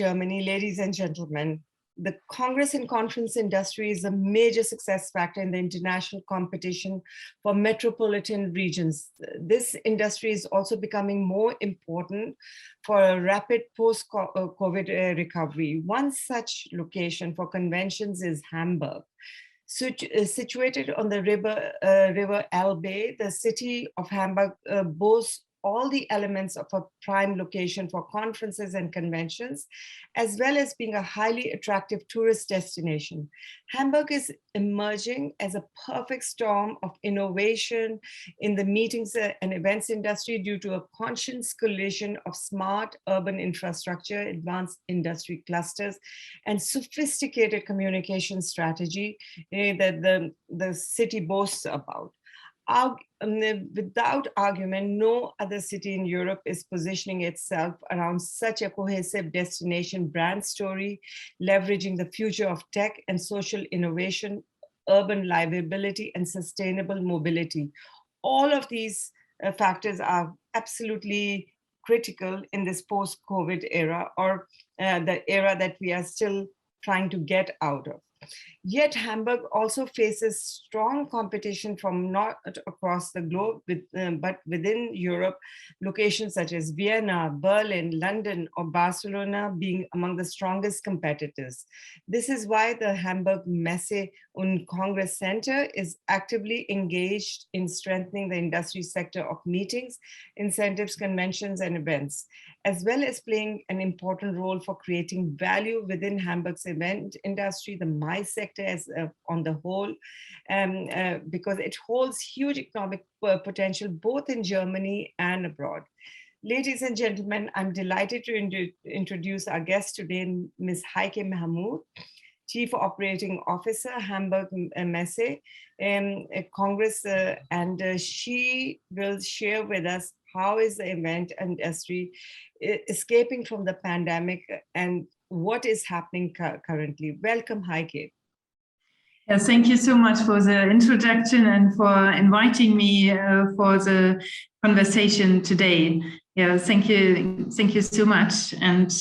Germany, ladies and gentlemen, the Congress and conference industry is a major success factor in the international competition for metropolitan regions. This industry is also becoming more important for a rapid post-COVID recovery. One such location for conventions is Hamburg. Situated on the river Elbe, the city of Hamburg boasts all the elements of a prime location for conferences and conventions, as well as being a highly attractive tourist destination. Hamburg is emerging as a perfect storm of innovation in the meetings and events industry due to a conscious collision of smart urban infrastructure, advanced industry clusters, and sophisticated communication strategy that the city boasts about. Without argument, no other city in Europe is positioning itself around such a cohesive destination brand story, leveraging the future of tech and social innovation, urban livability, and sustainable mobility. All of these factors are absolutely critical in this post-COVID era, or the era that we are still trying to get out of. Yet Hamburg also faces strong competition from not across the globe, but within Europe, locations such as Vienna, Berlin, London, or Barcelona being among the strongest competitors. This is why the Hamburg Messe und Congress Center is actively engaged in strengthening the industry sector of meetings, incentives, conventions, and events, as well as playing an important role for creating value within Hamburg's event industry, the MICE sector as on the whole, because it holds huge economic potential both in Germany and abroad. Ladies and gentlemen, I'm delighted to introduce our guest today, Ms. Heike Mahmoud, Chief Operating Officer, Hamburg Messe Congress, and she will share with us how is the event industry escaping from the pandemic and what is happening currently. Welcome, Heike. Yes, thank you so much for the introduction and for inviting me for the conversation today. Yeah, thank you so much. And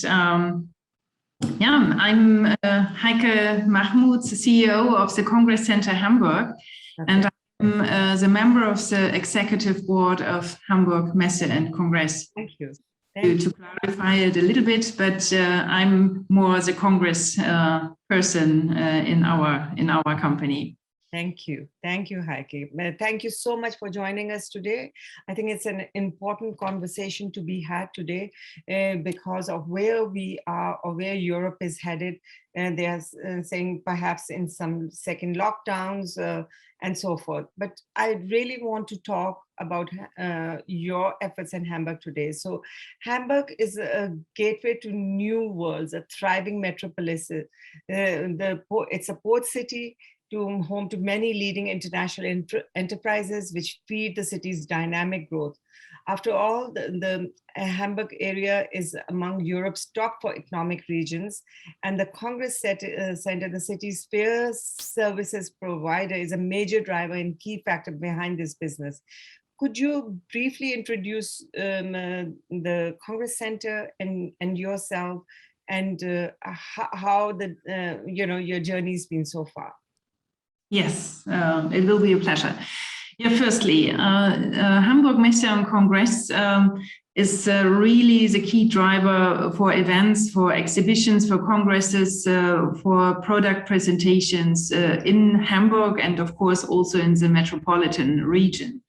yeah, I'm Heike Mahmoud, the CEO of the Congress Center Hamburg, okay. And I'm the member of the executive board of Hamburg Messe and Congress. Thank you. To clarify it a little bit, but I'm more the Congress person in our company. Thank you, Heike. Thank you so much for joining us today. I think it's an important conversation to be had today because of where we are or where Europe is headed. And they're saying perhaps in some second lockdowns and so forth. But I really want to talk about your efforts in Hamburg today. So Hamburg is a gateway to new worlds, a thriving metropolis. It's a port city, home to many leading international enterprises which feed the city's dynamic growth. After all, the Hamburg area is among Europe's top 4 economic regions, and the Congress Center, the city's fair services provider, is a major driver and key factor behind this business. Could you briefly introduce the Congress Center and yourself, and how your journey's been so far? Yes, it will be a pleasure. Yeah, firstly, Hamburg Messe and Congress is really the key driver for events, for exhibitions, for congresses, for product presentations in Hamburg and of course also in the metropolitan region.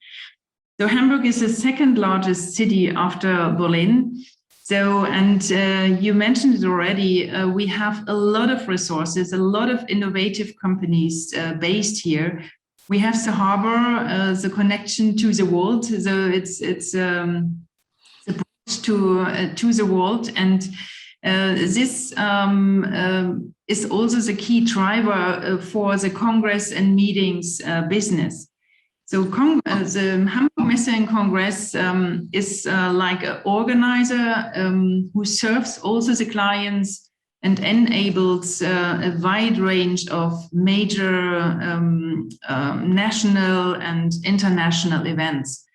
So Hamburg is the second largest city after Berlin. So, and you mentioned it already, we have a lot of resources, a lot of innovative companies based here. We have the harbor, the connection to the world, so it's the bridge to the world, and this is also the key driver for the Congress and meetings business. So the Hamburg Messe and Congress is like an organizer who serves also the clients and enables a wide range of major national and international events.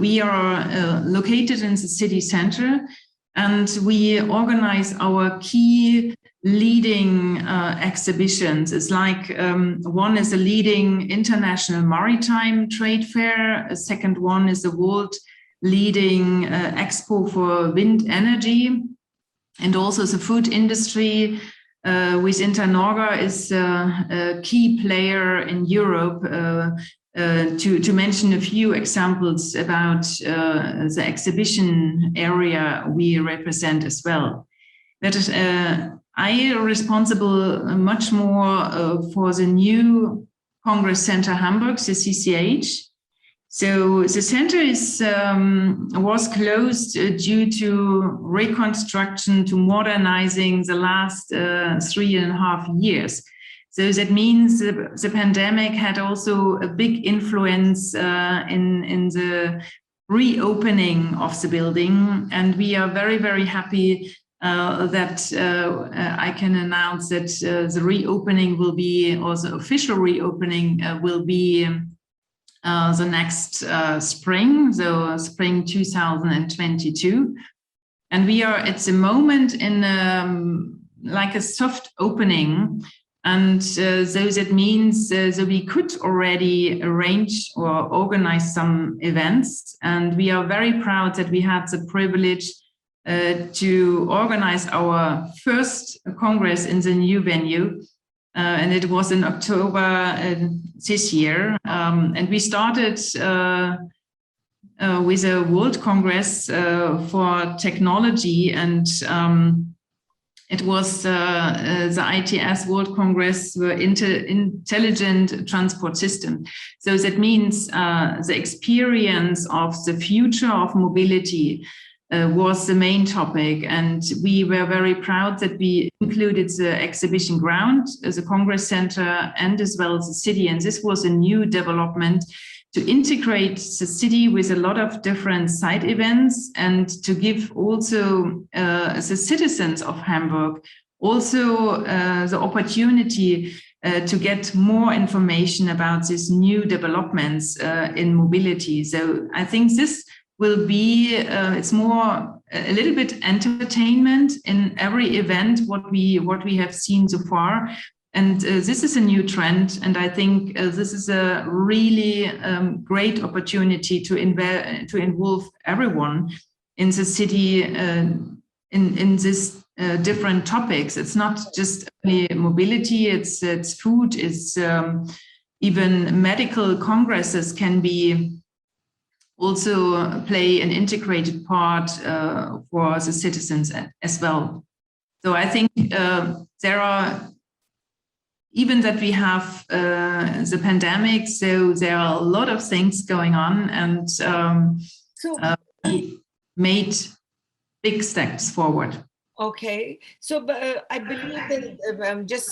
We are located in the city center. and we organize our key leading exhibitions. It's like one is a leading international maritime trade fair. A second one is the world leading expo for wind energy, and also the food industry with Internorga is a key player in Europe. To mention a few examples about the exhibition area we represent as well. That is, I am responsible much more for the new Congress Center Hamburg, the CCH. So the center was closed due to reconstruction, to modernizing the last 3.5 years. So that means the pandemic had also a big influence in the reopening of the building. And we are very, very happy that I can announce that the reopening will be, or the official reopening will be the next spring, so spring 2022. And we are at the moment in like a soft opening. And so that means that we could already arrange or organize some events. And we are very proud that we had the privilege to organize our first Congress in the new venue. And it was in October this year. And we started with a World Congress for technology, and it was the ITS World Congress for Intelligent Transport System. So that means the experience of the future of mobility was the main topic. And we were very proud that we included the exhibition ground, the Congress Center, and as well as the city. And this was a new development to integrate the city with a lot of different side events, and to give also the citizens of Hamburg also the opportunity to get more information about these new developments in mobility. So I think this will be, it's more a little bit entertainment in every event, what we have seen so far. And this is a new trend, and I think this is a really great opportunity to involve everyone in the city in this different topics. It's not just only mobility; it's food. It's even medical congresses can be also play an integrated part for the citizens as well. So I think there are. Even that we have the pandemic, so there are a lot of things going on, and we made big steps forward. Okay, so I believe that just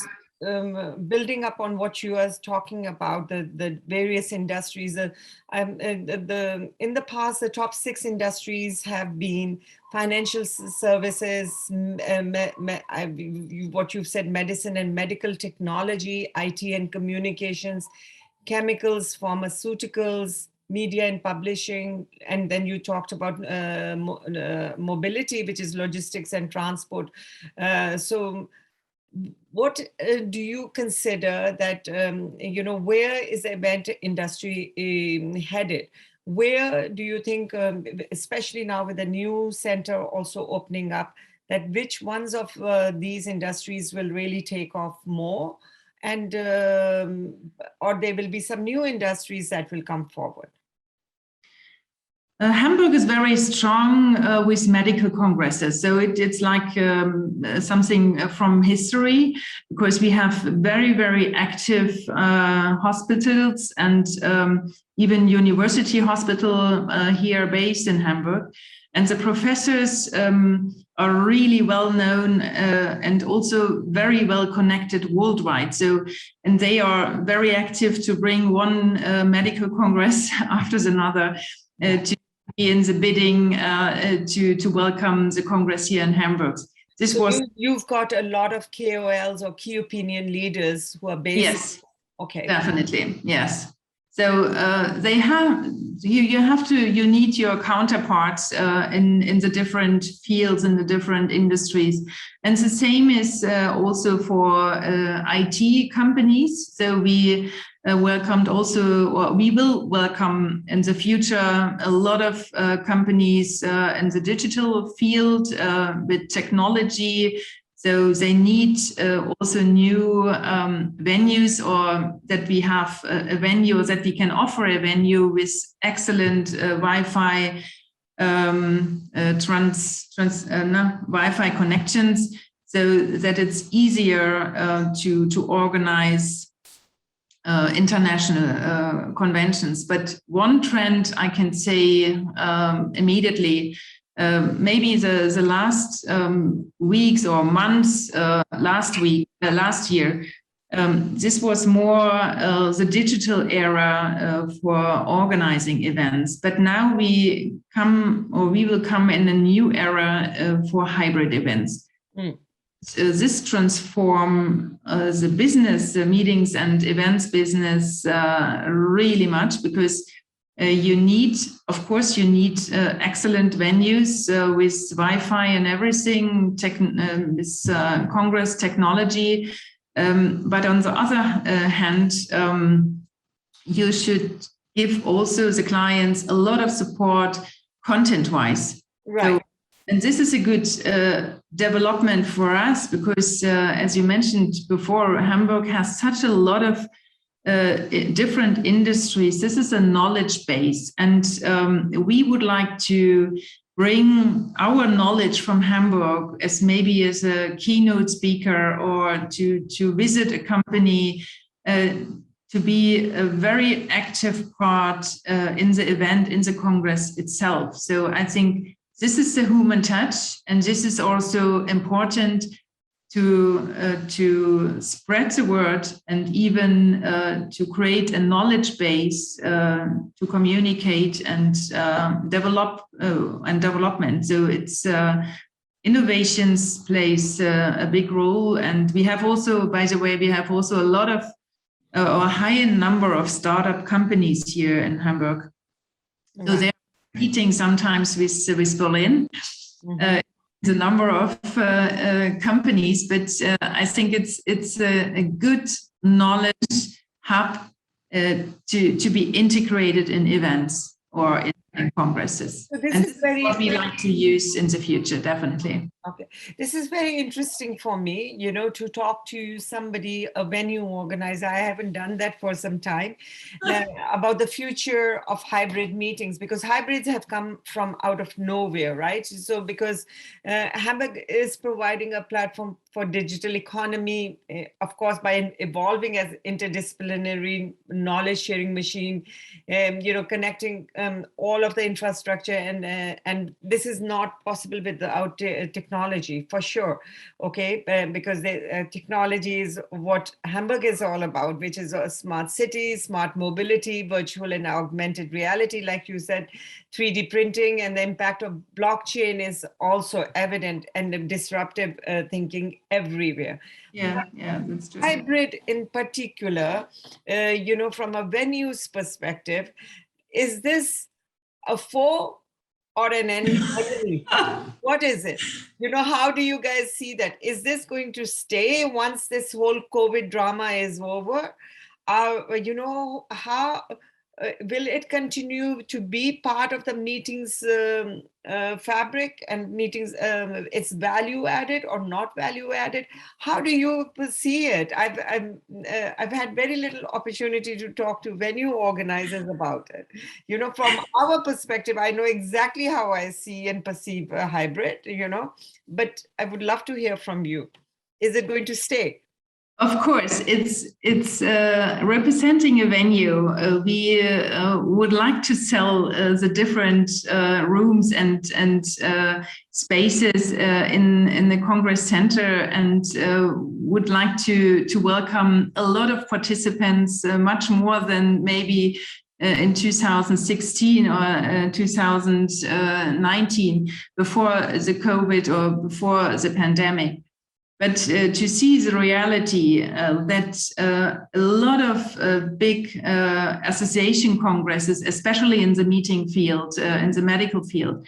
building up on what you are talking about, the various industries, in the past, the top 6 industries have been financial services, what you've said, medicine and medical technology, IT and communications, chemicals, pharmaceuticals, media and publishing, and then you talked about mobility, which is logistics and transport. So what do you consider that, where is the event industry headed? Where do you think, especially now with the new center also opening up, that which ones of these industries will really take off more? And, or there will be some new industries that will come forward? Hamburg is very strong with medical congresses. So it's like something from history, because we have very, very active hospitals, and even university hospital here based in Hamburg. And the professors are really well known and also very well connected worldwide. So, and they are very active to bring one medical congress after another to in the bidding to welcome the Congress here in Hamburg. This so was you've got a lot of KOLs or key opinion leaders who are based. Yes. Okay. Definitely, yes. So you need your counterparts in the different fields, in the different industries. And the same is also for IT companies. So we welcomed also, or we will welcome in the future, a lot of companies in the digital field with technology. So they need also new venues, or that we have a venue, that we can offer a venue with excellent Wi-Fi Wi-Fi connections, so that it's easier to organize international conventions. But one trend I can say immediately, maybe the last weeks or months, last year, this was more the digital era for organizing events. But now we will come in a new era for hybrid events. So this transform the business, the meetings and events business really much, because you need excellent venues with Wi-Fi and everything, with Congress technology. But on the other hand, you should give also the clients a lot of support content-wise. Right. So, and this is a good development for us, because as you mentioned before, Hamburg has such a lot of different industries. This is a knowledge base, and we would like to bring our knowledge from Hamburg as maybe as a keynote speaker, or to visit a company, to be a very active part in the event, in the Congress itself. So I think this is the human touch, and this is also important to spread the word, and even to create a knowledge base to communicate and develop and development. So it's innovations plays a big role. And we have also, by the way, we have also a lot of a high number of startup companies here in Hamburg. So they're competing sometimes with Berlin. The number of companies, but I think it's a good knowledge hub to be integrated in events or in congresses. So this is what we like to use in the future, definitely. Okay, this is very interesting for me, to talk to somebody, a venue organizer. I haven't done that for some time, about the future of hybrid meetings, because hybrids have come from out of nowhere, right? So because Hamburg is providing a platform for digital economy, of course, by evolving as interdisciplinary knowledge sharing machine, connecting all of the infrastructure, and this is not possible without technology, for sure. Okay, because the technology is what Hamburg is all about, which is a smart city, smart mobility, virtual and augmented reality, like you said, 3D printing, and the impact of blockchain is also evident, and disruptive thinking everywhere. Yeah, that's true. Hybrid in particular, from a venue's perspective, is this a foe or an enemy? What is it? How do you guys see that? Is this going to stay once this whole COVID drama is over? How will it continue to be part of the meetings fabric and meetings? It's value added or not value added? How do you see it? I've had very little opportunity to talk to venue organizers about it. From our perspective, I know exactly how I see and perceive a hybrid. But I would love to hear from you. Is it going to stay? Of course, it's representing a venue. We would like to sell the different rooms and spaces in the Congress Center, and would like to welcome a lot of participants, much more than maybe in 2016 or 2019, before the COVID or before the pandemic. But to see the reality that a lot of big association congresses, especially in the meeting field, in the medical field,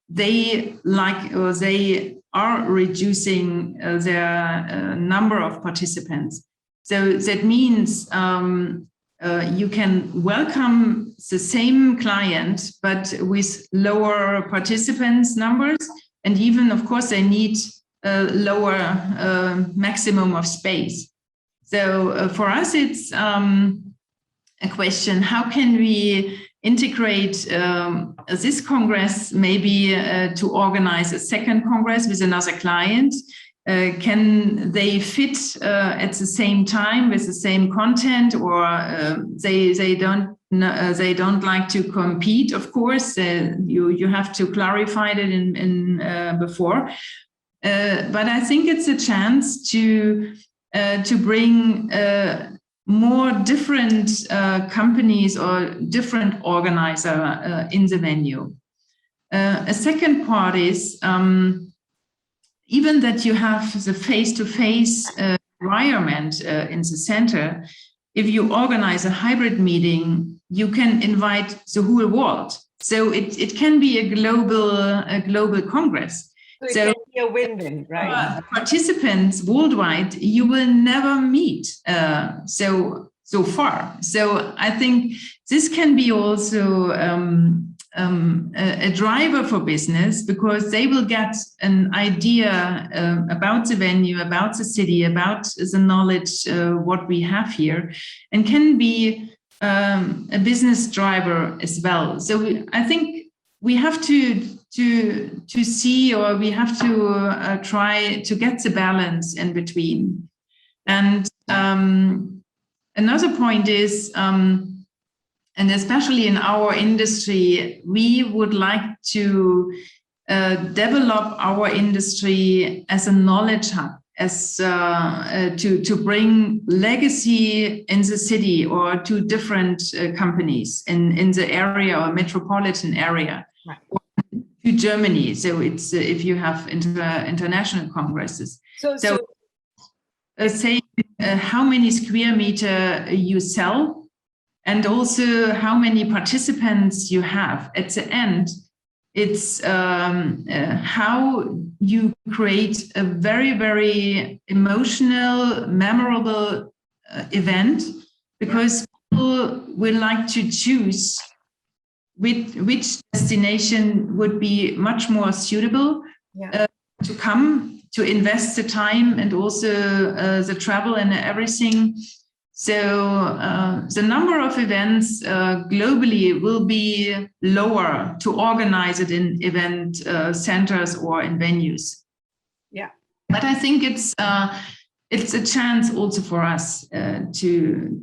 they are reducing their number of participants. So that means you can welcome the same client, but with lower participants numbers. And even, of course, they need a lower maximum of space. So for us, it's a question, how can we integrate this Congress maybe to organize a second Congress with another client? Can they fit at the same time with the same content, or they don't like to compete? Of course, you have to clarify that in before. But I think it's a chance to bring more different companies or different organizer in the venue. A second part is even that you have the face-to-face environment in the center. If you organize a hybrid meeting, you can invite the whole world. So it can be a global congress. So it can be a win-win, right? Participants worldwide, you will never meet so far. So I think this can be also a driver for business, because they will get an idea about the venue, about the city, about the knowledge what we have here, and can be a business driver as well. So I think we have to see, or we have to try to get the balance in between. And another point is, and especially in our industry, we would like to develop our industry as a knowledge hub, as to bring legacy in the city or to different companies in the area or metropolitan area. Right. To Germany. So it's if you have international congresses. So say how many square meter you sell, and also how many participants you have. At the end, it's how you create a very, very emotional, memorable event, because people will like to choose which destination would be much more suitable to come, to invest the time and also the travel and everything. So the number of events globally will be lower to organize it in event centers or in venues. Yeah, but I think it's a chance also for us to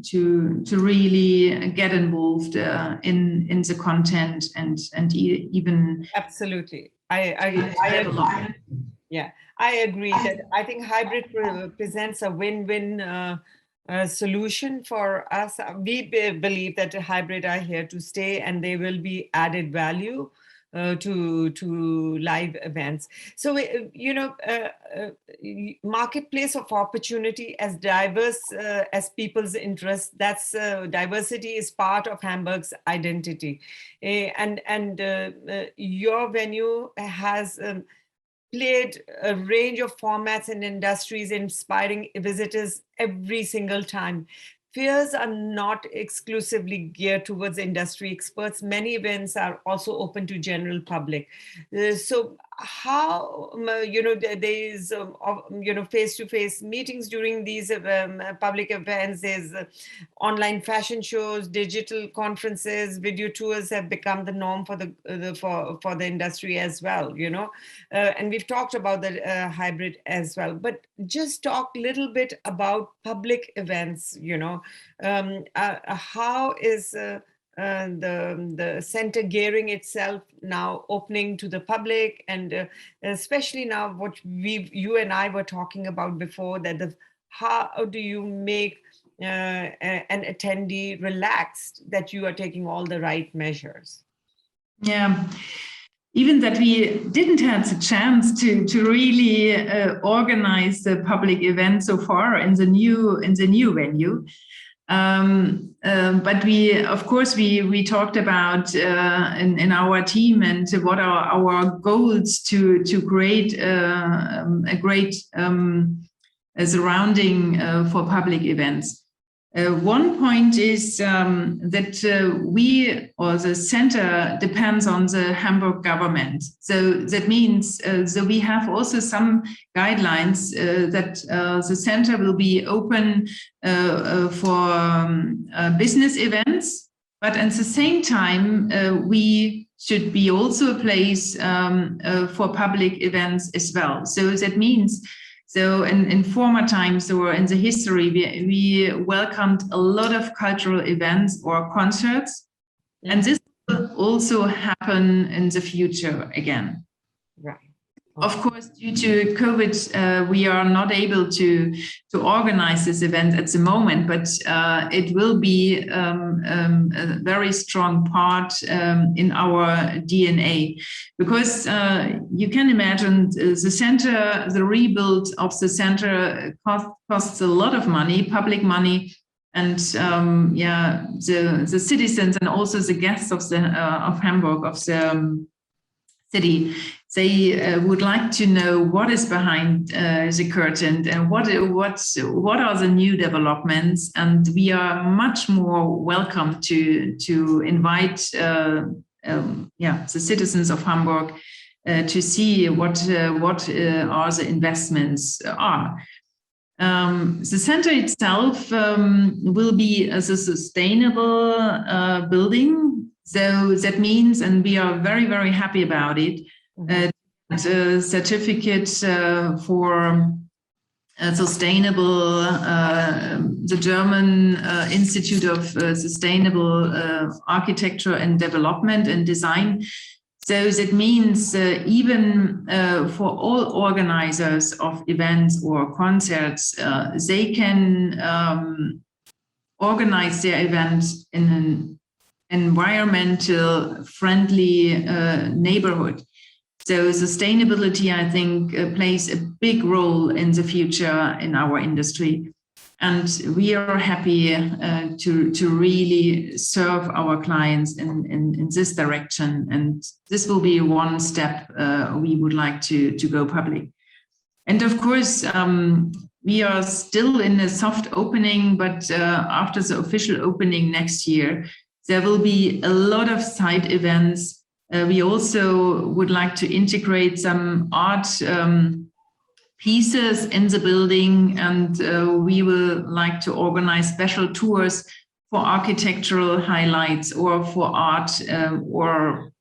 really get involved in the content and even absolutely. I agree. Yeah, I agree that I think hybrid presents a win-win solution for us. We believe that the hybrid are here to stay, and they will be added value to live events. So, marketplace of opportunity as diverse as people's interests. That's diversity is part of Hamburg's identity, and your venue has played a range of formats and industries, inspiring visitors every single time. Fairs are not exclusively geared towards industry experts. Many events are also open to general public. So how, there is, face-to-face meetings during these public events. There's online fashion shows, digital conferences, video tours have become the norm for the industry as well, and we've talked about the hybrid as well. But just talk a little bit about public events, how is the center gearing itself now, opening to the public, and especially now what you and I were talking about before, that how do you make an attendee relaxed, that you are taking all the right measures? Yeah. even that we didn't have the chance to really organize the public event so far in the new venue. But we, of course, we talked about in our team and what are our goals to create a great surrounding for public events. One point is that we, or the center, depends on the Hamburg government. So that means so we have also some guidelines that the center will be open for business events, but at the same time we should be also a place for public events as well. So that means, so in former times or in the history, we welcomed a lot of cultural events or concerts, and this will also happen in the future again. Right. Of course, due to COVID, we are not able to organize this event at the moment, but it will be a very strong part in our DNA, because you can imagine the center, the rebuild of the center costs a lot of money, public money, and the citizens and also the guests of Hamburg, of the city, they would like to know what is behind the curtain and what are the new developments, and we are much more welcome to invite the citizens of Hamburg to see what are the investments are. The center itself will be as a sustainable building. So that means, and we are very, very happy about it, a certificate for sustainable, the German Institute of Sustainable Architecture and Development and Design. So that means even for all organizers of events or concerts, they can organize their events in an environmental friendly neighborhood. So sustainability, I think, plays a big role in the future in our industry. And we are happy to really serve our clients in this direction. And this will be one step we would like to go public. And of course, we are still in a soft opening, but after the official opening next year, there will be a lot of side events. We also would like to integrate some art pieces in the building, and we will like to organize special tours for architectural highlights or for art, or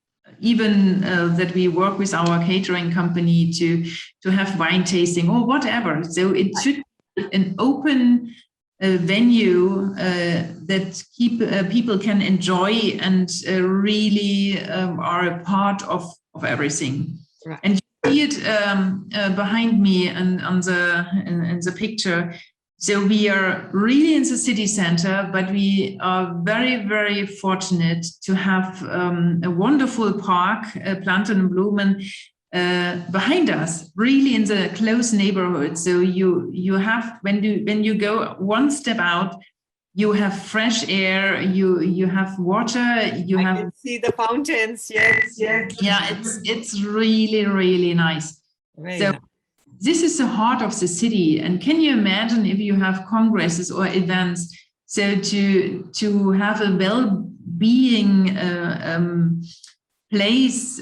even that we work with our catering company to have wine tasting or whatever. So it should be an open venue that people can enjoy and really are a part of everything. Right. And you see it behind me and in the picture. So we are really in the city center, but we are very, very fortunate to have a wonderful park, Planten und Blumen, behind us, really in the close neighborhood. So you have, when you go one step out, you have fresh air, you have water, I can see the fountains. Yes. Yeah, it's really, really nice. Very so nice. This is the heart of the city. And can you imagine if you have congresses or events, so to have a well-being place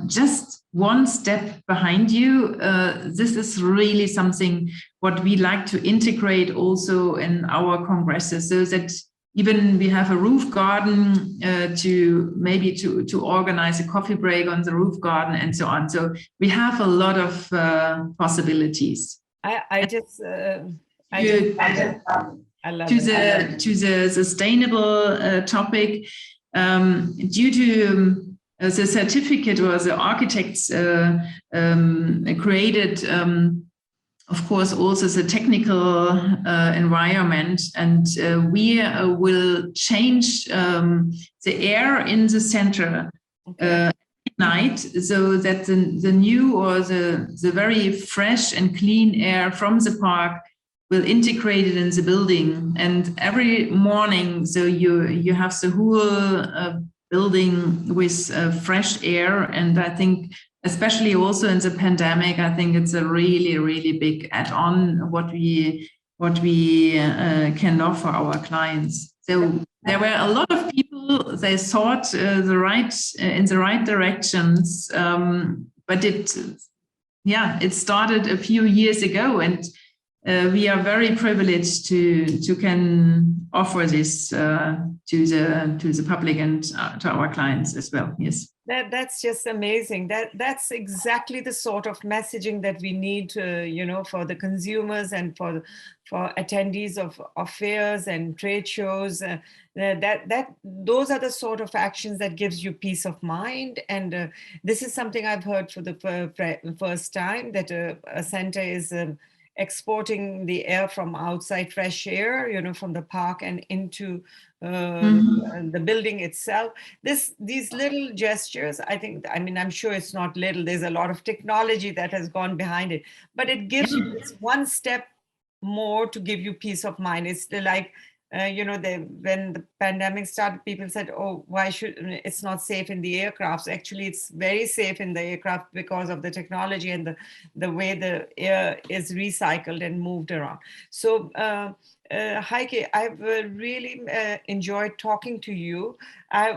just one step behind you, this is really something what we like to integrate also in our congresses, so that even we have a roof garden to organize a coffee break on the roof garden and so on. So we have a lot of possibilities. I love it. To the sustainable topic, due to the certificate or the architects created, of course, also the technical environment, and we will change the air in the center. night, so that the new or the very fresh and clean air from the park will integrate it in the building. And every morning, so you have the whole building with fresh air. And I think, especially also in the pandemic, I think it's a really, really big add-on what we can offer our clients. So there were a lot of people, they thought in the right directions, but it started a few years ago, and we are very privileged to can offer this to the public and to our clients as well. Yes. That's just amazing. That's exactly the sort of messaging that we need to, for the consumers and for attendees of fairs and trade shows. Those are the sort of actions that gives you peace of mind. And this is something I've heard for the first time, that a center is exporting the air from outside, fresh air, from the park and into the building itself. These little gestures, I'm sure it's not little. There's a lot of technology that has gone behind it, but it gives you this one step more to give you peace of mind. It's like, when the pandemic started, people said, oh, why should it's not safe in the aircrafts? Actually, it's very safe in the aircraft because of the technology and the way the air is recycled and moved around. So Heike, I've really enjoyed talking to you.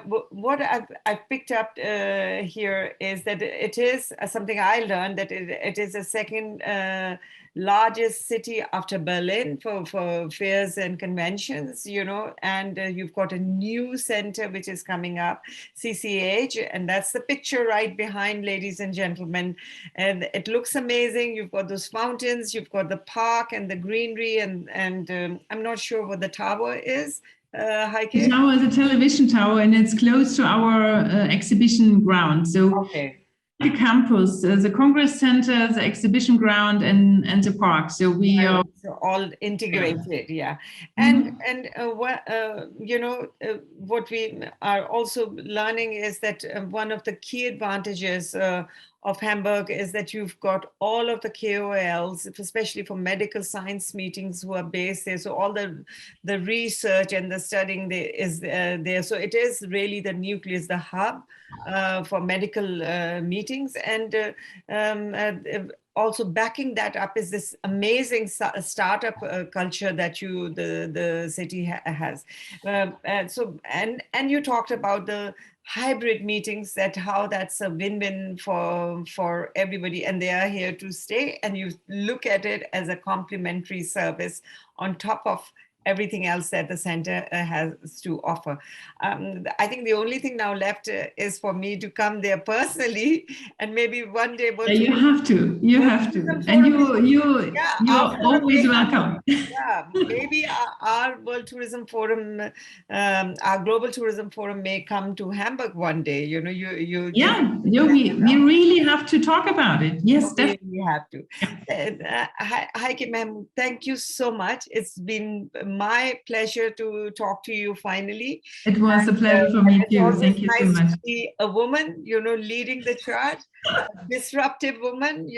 What I've picked up here is that it is something I learned, that it is the second largest city after Berlin for fairs and conventions, and you've got a new center which is coming up, CCH, and that's the picture right behind, ladies and gentlemen. And it looks amazing. You've got those fountains, you've got the park and the greenery, and I'm not sure what the tower is. Heike? The tower is a television tower, and it's close to our exhibition ground. So okay. The campus, the Congress Center, the exhibition ground, and the park. So we are all integrated, yeah. And what we are also learning is that one of the key advantages of Hamburg is that you've got all of the KOLs, especially for medical science meetings, who are based there. So all the research and the studying is there. So it is really the nucleus, the hub for medical meetings. And also backing that up is this amazing startup culture that the city has. And you talked about the hybrid meetings, how that's a win-win for everybody, and they are here to stay, and you look at it as a complimentary service on top of everything else that the center has to offer. I think the only thing now left is for me to come there personally, and maybe one day. You have to, and you're always welcome. Yeah, maybe our World Tourism Forum, our Global Tourism Forum may come to Hamburg one day. We really have to talk about it. Yes, definitely. We have to. Heike, Mahmoud, thank you so much. It's been my pleasure to talk to you finally. It was a pleasure for me too. Thank you so much. To see a woman, leading the charge, a disruptive woman.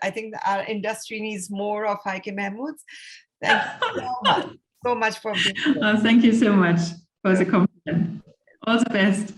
I think our industry needs more of Heike Mahmouds. Thank you so much for being here. Thank you so much for the compliment. All the best.